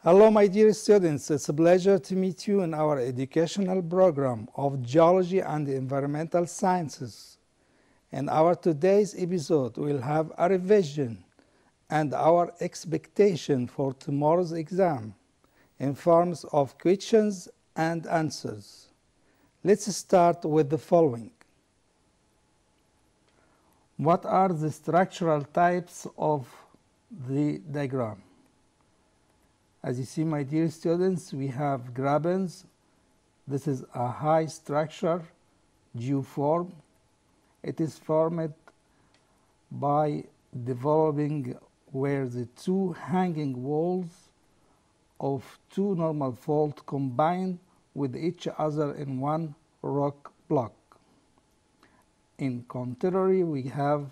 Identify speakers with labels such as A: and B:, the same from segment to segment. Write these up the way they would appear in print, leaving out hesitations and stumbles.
A: Hello, my dear students. It's a pleasure to meet you in our educational program of Geology and Environmental Sciences. In our today's episode, we'll have a revision and our expectation for tomorrow's exam in forms of questions and answers. Let's start with the following. What are the structural types of the diagram? As you see, my dear students, we have grabens. This is a high structure, geoform. It is formed by developing where the two hanging walls of two normal faults combine with each other in one rock block. In contrary, we have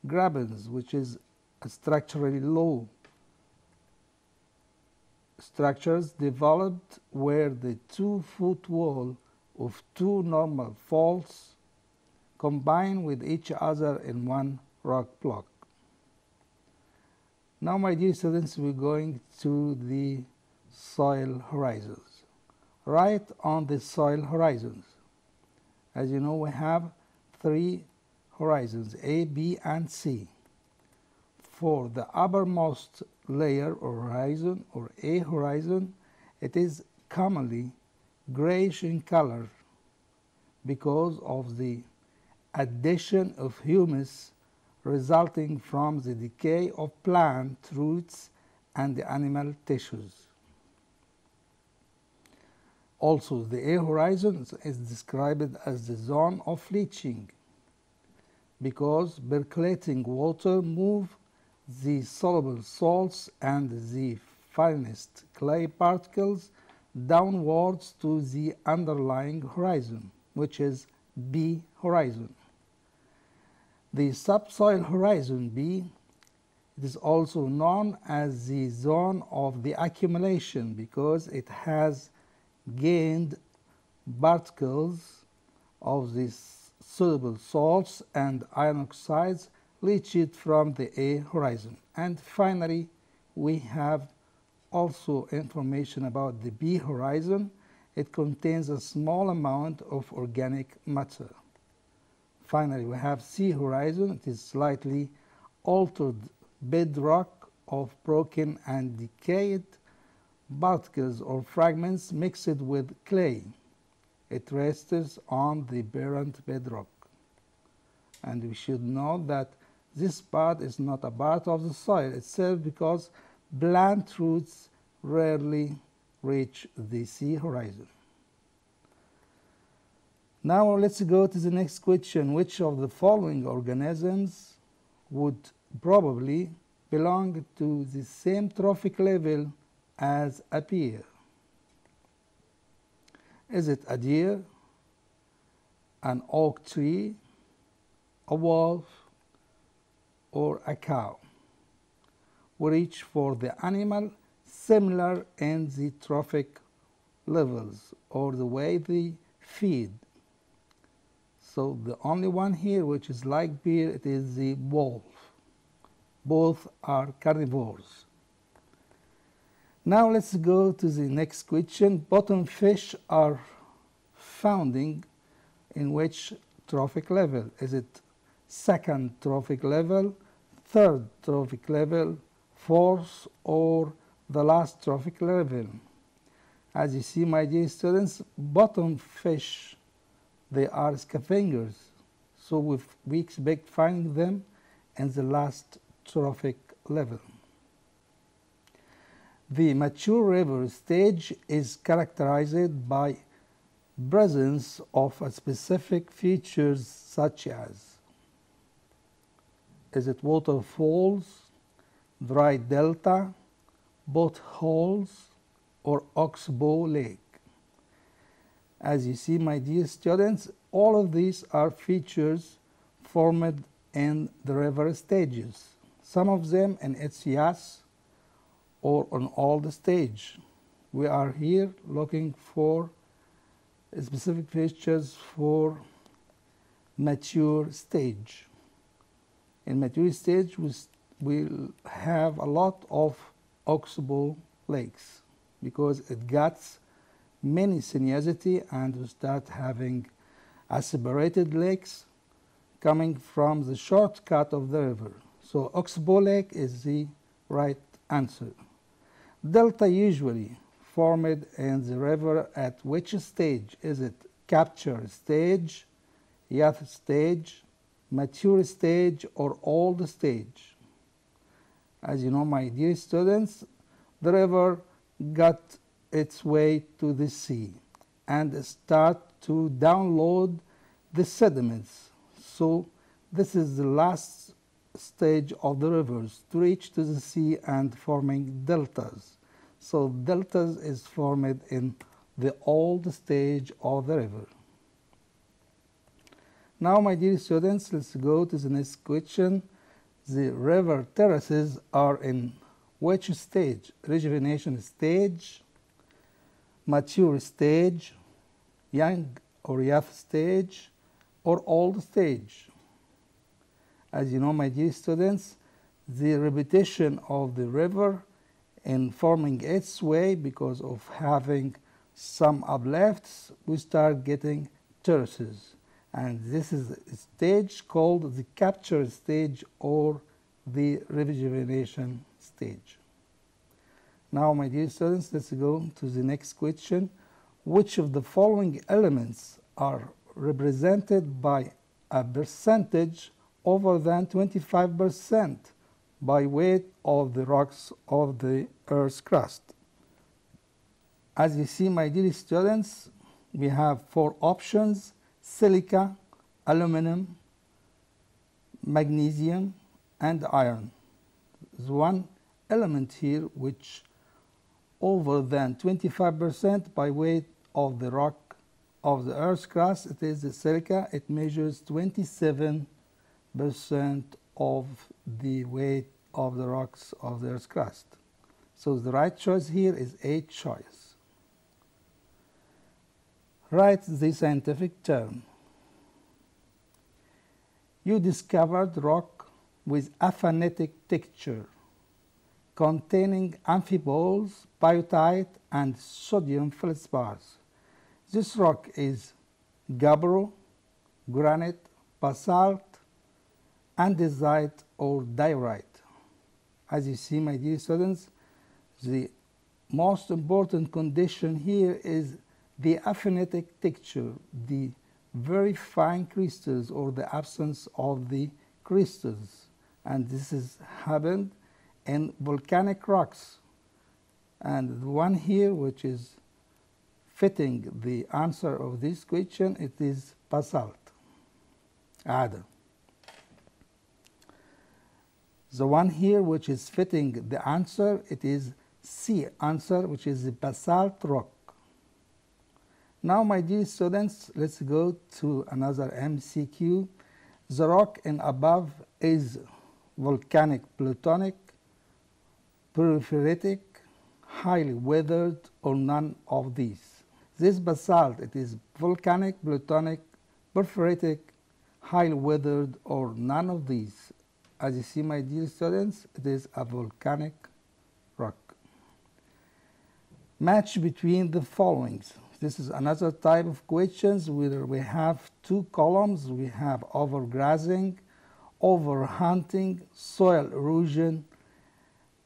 A: grabens, which is a structurally low structures developed where the 2-foot wall of two normal faults combine with each other in one rock block. Now, my dear students, we're going to the soil horizons. Right on the soil horizons, as you know, we have three horizons, A, B, and C. For the uppermost layer or horizon, or A horizon, it is commonly grayish in color because of the addition of humus resulting from the decay of plant roots and the animal tissues. Also, the A horizon is described as the zone of leaching because percolating water moves the soluble salts and the finest clay particles downwards to the underlying horizon, which is B horizon. The subsoil horizon B, it is also known as the zone of the accumulation because it has gained particles of the soluble salts and iron oxides leached from the A horizon. And finally, we have also information about the B horizon. It contains a small amount of organic matter. Finally, we have C horizon. It is slightly altered bedrock of broken and decayed particles or fragments mixed with clay. It rests on the parent bedrock. And we should know that this part is not a part of the soil itself because plant roots rarely reach the C horizon. Now let's go to the next question. Which of the following organisms would probably belong to the same trophic level as a deer? Is it a deer, an oak tree, a wolf, or a cow? We reach for the animal similar in the trophic levels or the way they feed. So the only one here which is like bear, it is the wolf. Both are carnivores. Now let's go to the next question. Bottom fish are founding in which trophic level? Is it second trophic level, third trophic level, fourth, or the last trophic level? As you see, my dear students, bottom fish, they are scavengers, so we expect finding them in the last trophic level. The mature river stage is characterized by presence of a specific features such as, is it waterfalls, dry delta, potholes, or oxbow lake? As you see, my dear students, all of these are features formed in the river stages. Some of them in its yass or on all the stage. We are here looking for specific features for mature stage. In mature stage, we'll have a lot of oxbow lakes. because it gets many sinuosity and we start having aspirated lakes coming from the shortcut of the river. So Oxbow Lake is the right answer. Delta usually formed in the river at which stage? Is it capture stage, youth stage, mature stage, or old stage? As you know, my dear students, the river got its way to the sea and start to download the sediments. So this is the last stage of the rivers to reach to the sea and forming deltas. So deltas is formed in the old stage of the river. Now, my dear students, let's go to the next question. The river terraces are in which stage? Rejuvenation stage, mature stage, young or youth stage, or old stage? As you know, my dear students, the repetition of the river in forming its way because of having some uplifts, we start getting terraces. And this is a stage called the capture stage or the rejuvenation stage. Now, my dear students, let's go to the next question. Which of the following elements are represented by a percentage over than 25% by weight of the rocks of the Earth's crust? As you see, my dear students, we have 4 options: silica, aluminum, magnesium, and iron. There's one element here which over than 25% by weight of the rock of the Earth's crust. It is the silica. It measures 27% of the weight of the rocks of the Earth's crust. So the right choice here is A choice. Write the scientific term. You discovered rock with aphanetic texture containing amphiboles, biotite, and sodium feldspars. This rock is gabbro, granite, basalt, andesite, or diorite. As you see, my dear students, the most important condition here is the aphanetic texture, the very fine crystals or the absence of the crystals. And this has happened in volcanic rocks. And the one here which is fitting the answer of this question, it is basalt. Ada. The one here which is fitting the answer, it is C answer, which is the basalt rock. Now, my dear students, let's go to another MCQ. The rock in above is volcanic plutonic, porphyritic, highly weathered, or none of these. This basalt, it is volcanic, plutonic, porphyritic, highly weathered, or none of these. As you see, my dear students, it is a volcanic rock. Match between the followings. This is another type of questions where we have 2 columns. We have overgrazing, overhunting, soil erosion,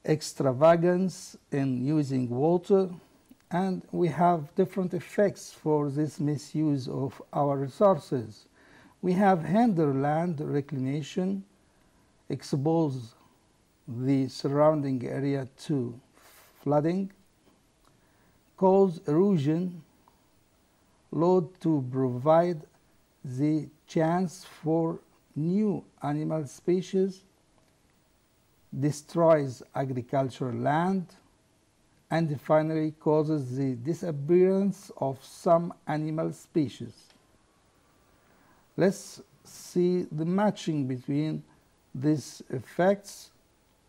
A: extravagance in using water, and we have different effects for this misuse of our resources. We have hinder land reclamation, expose the surrounding area to flooding, cause erosion, load to provide the chance for new animal species, destroys agricultural land, and finally causes the disappearance of some animal species. Let's see the matching between these effects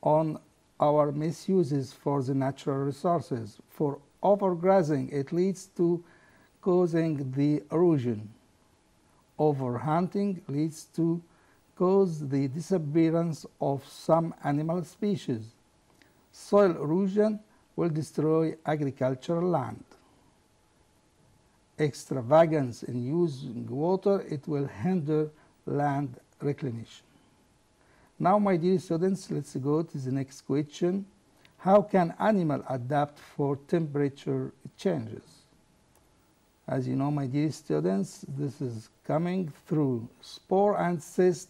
A: on our misuses for the natural resources. For overgrazing, it leads to causing the erosion. Overhunting leads to cause the disappearance of some animal species. Soil erosion will destroy agricultural land. Extravagance in using water, it will hinder land reclamation. Now, my dear students, let's go to the next question. How can animal adapt for temperature changes? As you know, my dear students, this is coming through spore and cyst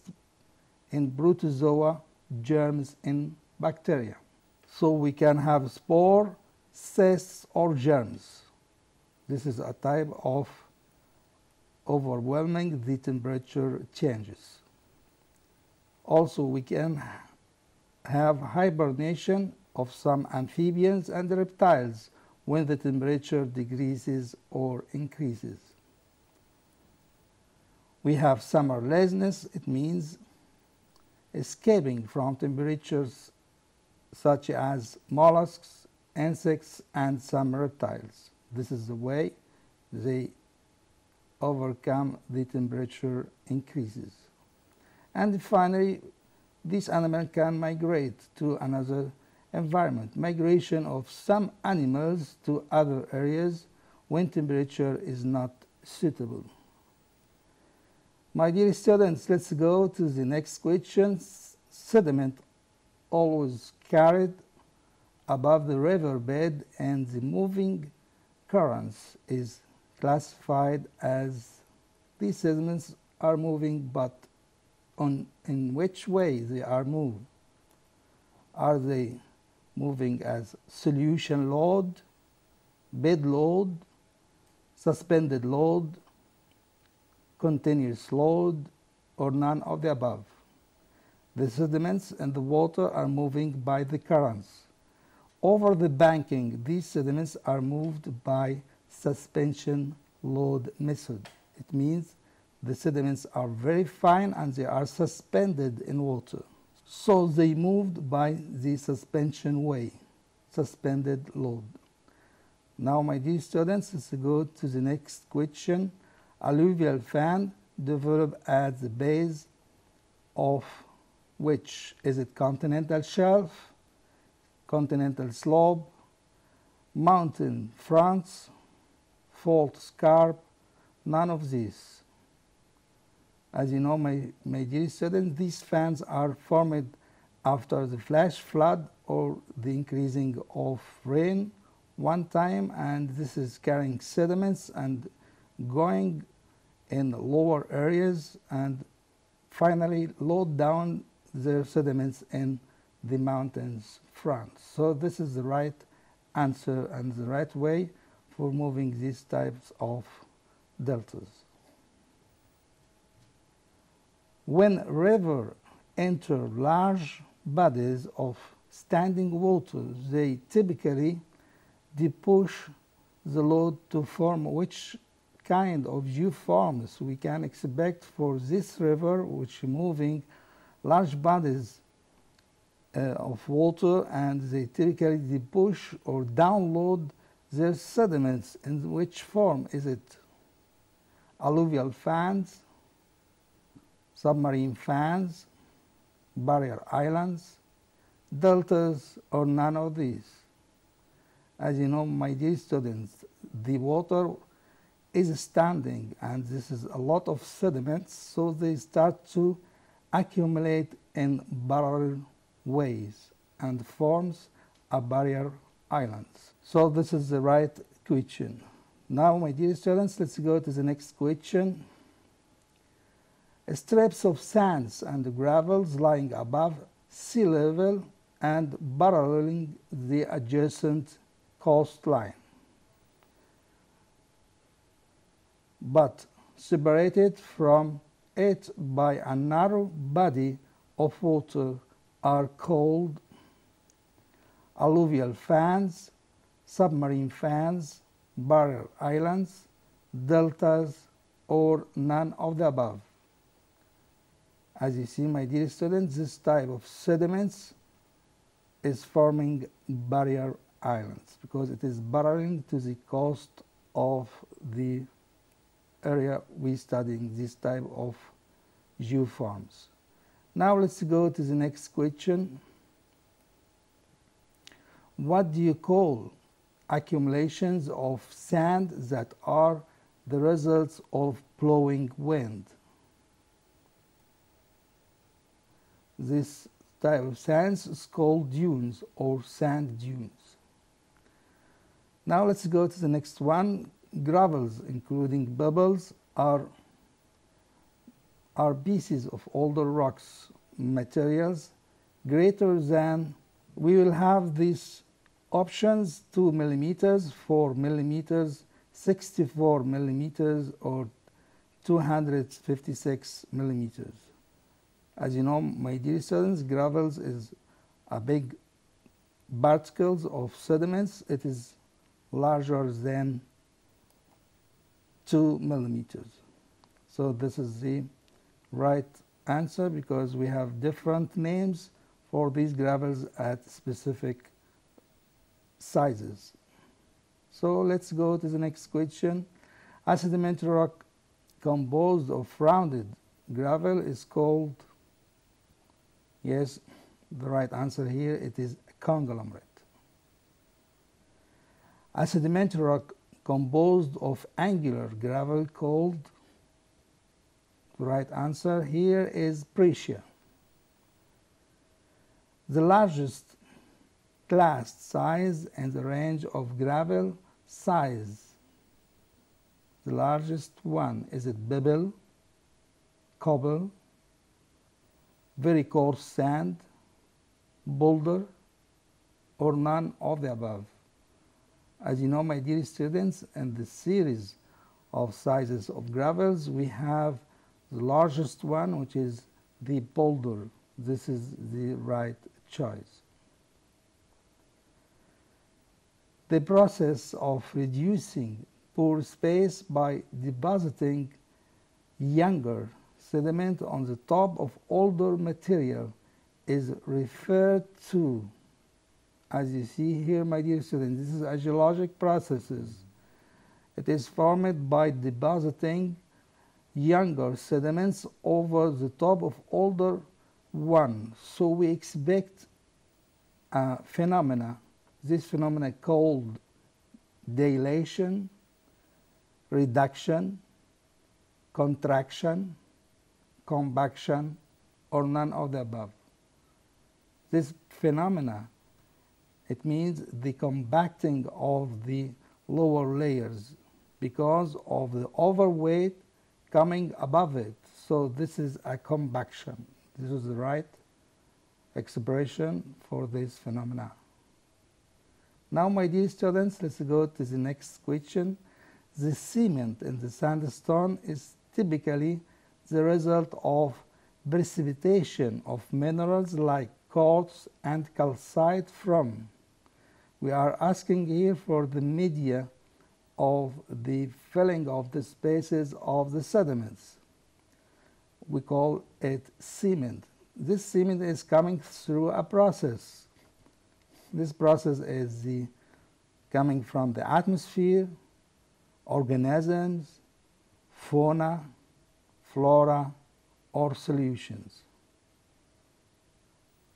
A: in protozoa, germs in bacteria. So we can have spore, cysts, or germs. This is a type of overwhelming the temperature changes. Also, we can have hibernation of some amphibians and reptiles when the temperature decreases or increases. We have summer laziness. It means escaping from temperatures such as mollusks, insects, and some reptiles. This is the way they overcome the temperature increases. And finally, this animal can migrate to another environment. Migration of some animals to other areas when temperature is not suitable. My dear students, let's go to the next question. Sediment always carried above the riverbed and the moving currents is classified as these sediments are moving, but in which way they are moved? Are they moving as solution load, bed load, suspended load, continuous load, or none of the above? The sediments in the water are moving by the currents. Over the banking, these sediments are moved by suspension load method. It means the sediments are very fine and they are suspended in water. So they moved by the suspension way, suspended load. Now, my dear students, let's go to the next question. Alluvial fan developed at the base of which? Is it continental shelf, continental slope, mountain fronts, fault scarp? None of these. As you know, my dear students, these fans are formed after the flash flood or the increasing of rain one time, and this is carrying sediments and going in lower areas and finally load down their sediments in the mountains front. So this is the right answer and the right way for moving these types of deltas. When rivers enter large bodies of standing water, they typically depush the load to form which kind of geoforms we can expect for this river, which moving large bodies of water, and they typically depush or download their sediments. In which form is it? Alluvial fans, submarine fans, barrier islands, deltas, or none of these? As you know, my dear students, the water is standing and this is a lot of sediments, so they start to accumulate in barrier ways and forms a barrier islands. So this is the right question. Now, my dear students, let's go to the next question. Strips of sands and gravels lying above sea level and paralleling the adjacent coastline, but separated from it by a narrow body of water are called alluvial fans, submarine fans, barrier islands, deltas, or none of the above. As you see, my dear students, this type of sediments is forming barrier islands because it is barrieling to the coast of the area we studying this type of geoforms. Now let's go to the next question. what do you call accumulations of sand that are the results of blowing wind? This type of sands is called dunes or sand dunes. Now let's go to the next one. Gravels, including pebbles, are pieces of older rocks materials greater than, we will have these options, 2 millimeters, 4 millimeters, 64 millimeters, or 256 millimeters. As you know, my dear students, gravels is a big particles of sediments. It is larger than 2 millimeters. So this is the right answer, because we have different names for these gravels at specific sizes. So let's go to the next question. A sedimentary rock composed of rounded gravel is called, yes, the right answer here, it is a conglomerate. A sedimentary rock composed of angular gravel called, the right answer here is breccia. The largest class size and the range of gravel size. The largest one, is it pebble, cobble, very coarse sand, boulder, or none of the above? As you know, my dear students, in the series of sizes of gravels, we have the largest one, which is the boulder. This is the right choice. The process of reducing pore space by depositing younger sediment on the top of older material is referred to, as you see here, my dear students, this is a geologic processes. It is formed by depositing younger sediments over the top of older one. So we expect a phenomena, this phenomena called dilation, reduction, contraction, compaction, or none of the above. This phenomena, it means the compacting of the lower layers because of the overweight coming above it. So this is a compaction. This is the right expression for this phenomena. Now, my dear students, let's go to the next question. The cement in the sandstone is typically the result of precipitation of minerals like quartz and calcite from. We are asking here for the media of the filling of the spaces of the sediments. We call it cement. This cement is coming through a process. This process is coming from the atmosphere, organisms, fauna, flora, or solutions.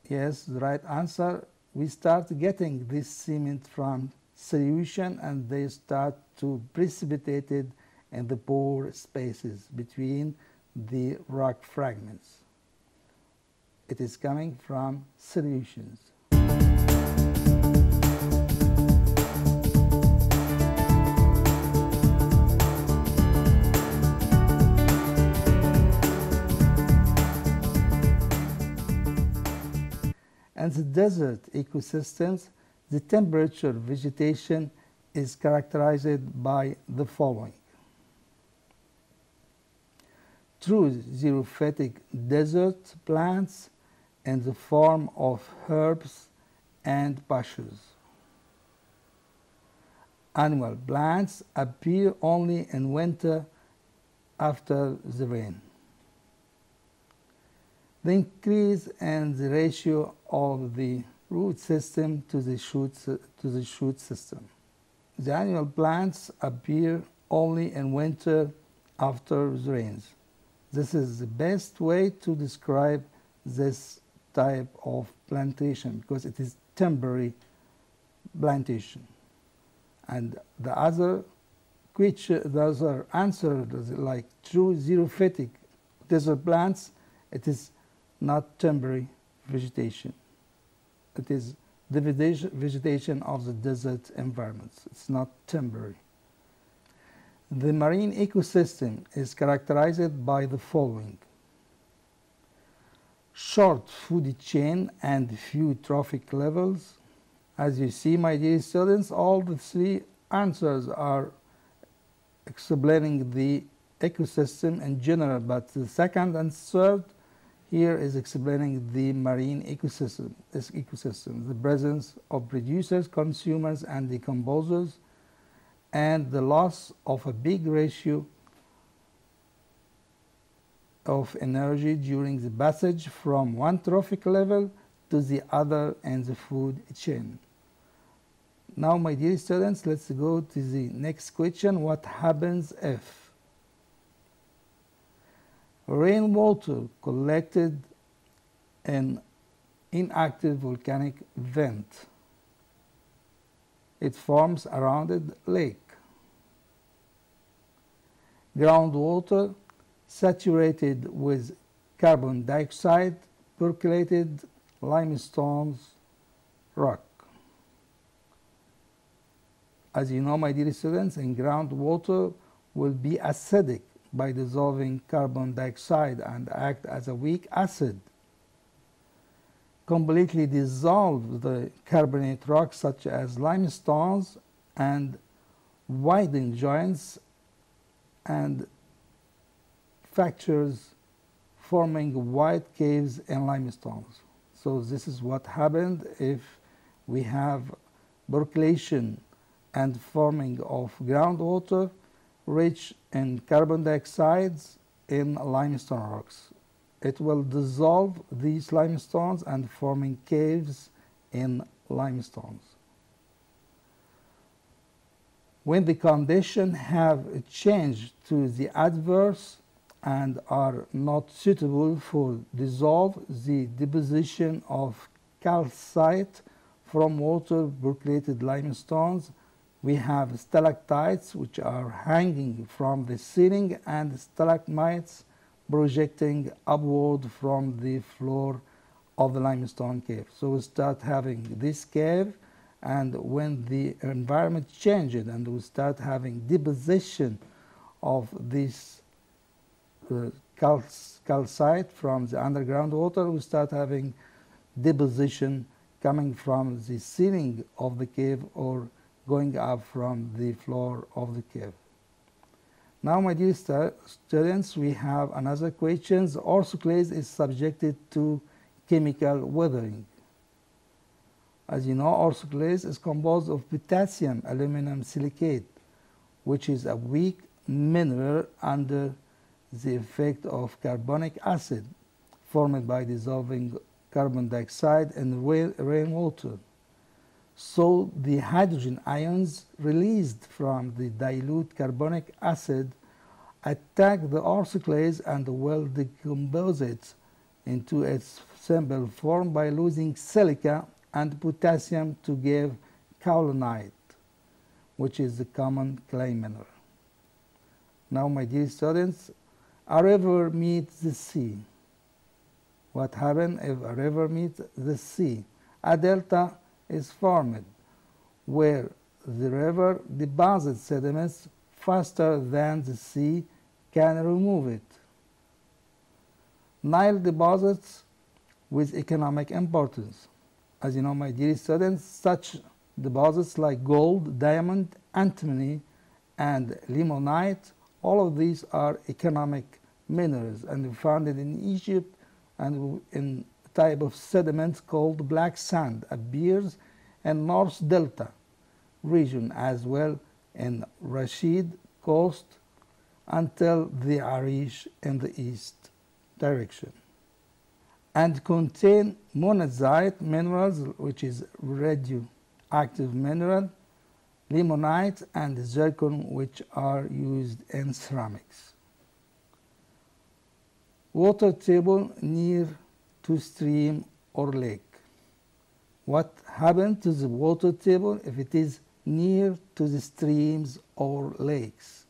A: Yes, the right answer, we start getting this cement from solution and they start to precipitate it in the pore spaces between the rock fragments. It is coming from solutions. And the desert ecosystems, the temperature vegetation is characterized by the following. True xerophytic desert plants in the form of herbs and bushes. Annual plants appear only in winter after the rain. The increase in the ratio of the root system to the shoot system. The annual plants appear only in winter after the rains. This is the best way to describe this type of plantation because it is temporary plantation. And the other answer like true xerophytic desert plants, it is not temporary vegetation. It is the vegetation of the desert environments. It's not temporary. The marine ecosystem is characterized by the following: short food chain and few trophic levels. As you see, my dear students, all the three answers are explaining the ecosystem in general, but the second and third here is explaining the marine ecosystem, the presence of producers, consumers, and decomposers, and the loss of a big ratio of energy during the passage from one trophic level to the other in the food chain. Now, my dear students, let's go to the next question. What happens if rainwater collected in inactive volcanic vent? It forms a rounded lake. Groundwater saturated with carbon dioxide percolated limestone rock. As you know, my dear students, in groundwater will be acidic by dissolving carbon dioxide and act as a weak acid. Completely dissolve the carbonate rocks such as limestones and widen joints and fractures, forming wide caves in limestones. So this is what happened if we have percolation and forming of groundwater rich in carbon dioxides in limestone rocks. It will dissolve these limestones and forming caves in limestones. When the conditions have changed to the adverse and are not suitable for dissolve, the deposition of calcite from water percolated limestones, we have stalactites which are hanging from the ceiling and stalagmites projecting upward from the floor of the limestone cave. So we start having this cave, and when the environment changes and we start having deposition of this calcite from the underground water, we start having deposition coming from the ceiling of the cave or going up from the floor of the cave. Now, my dear students, we have another question. Orthoclase is subjected to chemical weathering. As you know, orthoclase is composed of potassium aluminum silicate, which is a weak mineral under the effect of carbonic acid formed by dissolving carbon dioxide in rainwater. So the hydrogen ions released from the dilute carbonic acid attack the orthoclase and will decompose it into its simple form by losing silica and potassium to give kaolinite, which is the common clay mineral. Now, my dear students, a river meets the sea. What happens if a river meets the sea? A delta is formed where the river deposits sediments faster than the sea can remove it. Nile deposits with economic importance. As you know, my dear students, such deposits like gold, diamond, antimony, and limonite, all of these are economic minerals and found in Egypt, and in type of sediment called black sand appears in North Delta region as well in Rashid coast until the Arish in the east direction, and contain monazite minerals, which is radioactive mineral, limonite, and zircon, which are used in ceramics. Water table near to stream or lake. what happens to the water table if it is near to the streams or lakes.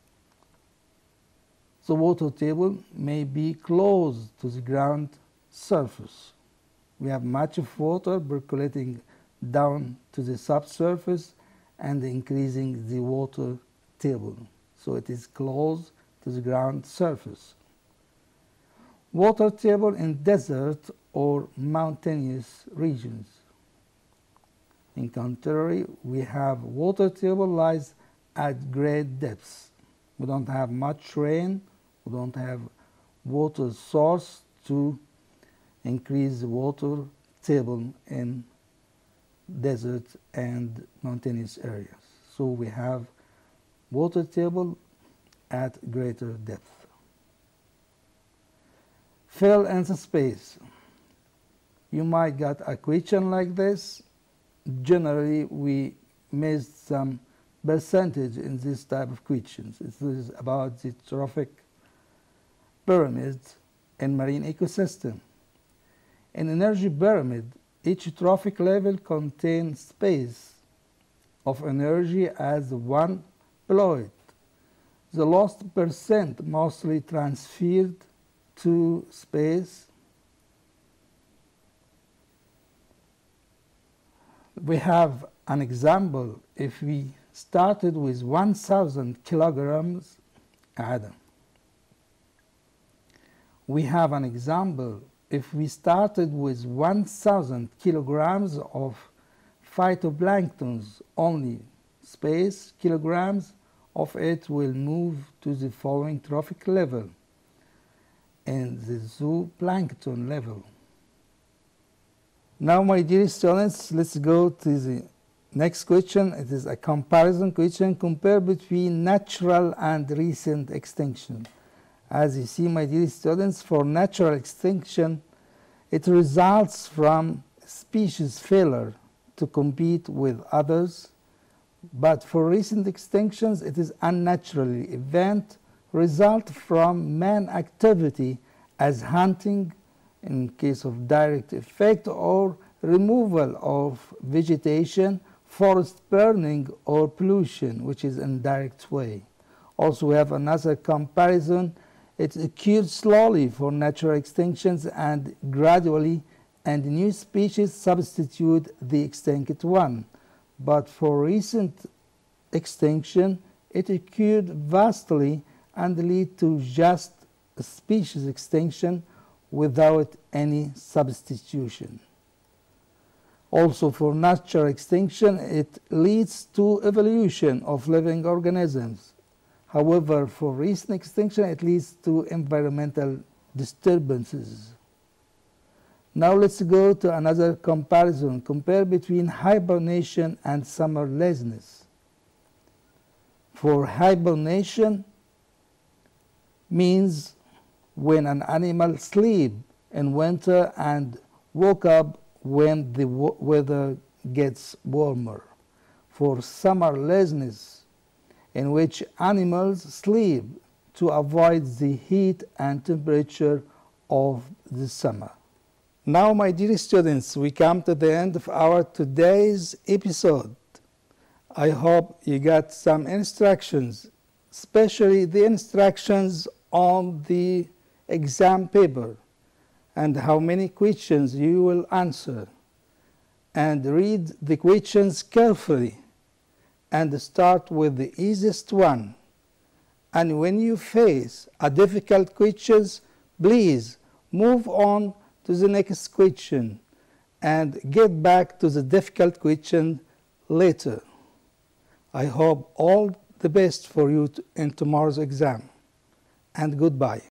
A: The water table may be close to the ground surface. We have much of water percolating down to the subsurface and increasing the water table. So it is close to the ground surface. Water table in desert or mountainous regions. In contrary, we have water table lies at great depths. We don't have much rain, we don't have water source to increase the water table in desert and mountainous areas. So we have water table at greater depth. Fill in the space. You might get a question like this. Generally, we missed some percentage in this type of questions. It is about the trophic pyramids in marine ecosystem. In energy pyramid, each trophic level contains space of energy as one plot. The last percent mostly transferred to space. We have an example. If we started with 1,000 kilograms, we have an example. If we started with 1,000 kilograms of phytoplanktons only, space kilograms of it will move to the following trophic level and the zooplankton level. Now, my dear students, let's go to the next question. It is a comparison question. Compare between natural and recent extinction. As you see, my dear students, for natural extinction, it results from species failure to compete with others. But for recent extinctions, it is unnatural event result from man activity as hunting in case of direct effect or removal of vegetation, forest burning or pollution, which is indirect way. Also, we have another comparison. It occurs slowly for natural extinctions and gradually, and new species substitute the extinct one. But for recent extinction, it occurred vastly and lead to just a species extinction without any substitution. Also, for natural extinction, it leads to evolution of living organisms. However, for recent extinction, it leads to environmental disturbances. Now let's go to another comparison. Compare between hibernation and summer laziness. For hibernation means when an animal sleeps in winter and woke up when the weather gets warmer. For summer laziness, in which animals sleep to avoid the heat and temperature of the summer. Now, my dear students, we come to the end of our today's episode. I hope you got some instructions, especially the instructions on the exam paper and how many questions you will answer. And read the questions carefully and start with the easiest one. And when you face a difficult question, please move on to the next question and get back to the difficult question later. I hope all the best for you in tomorrow's exam. And goodbye.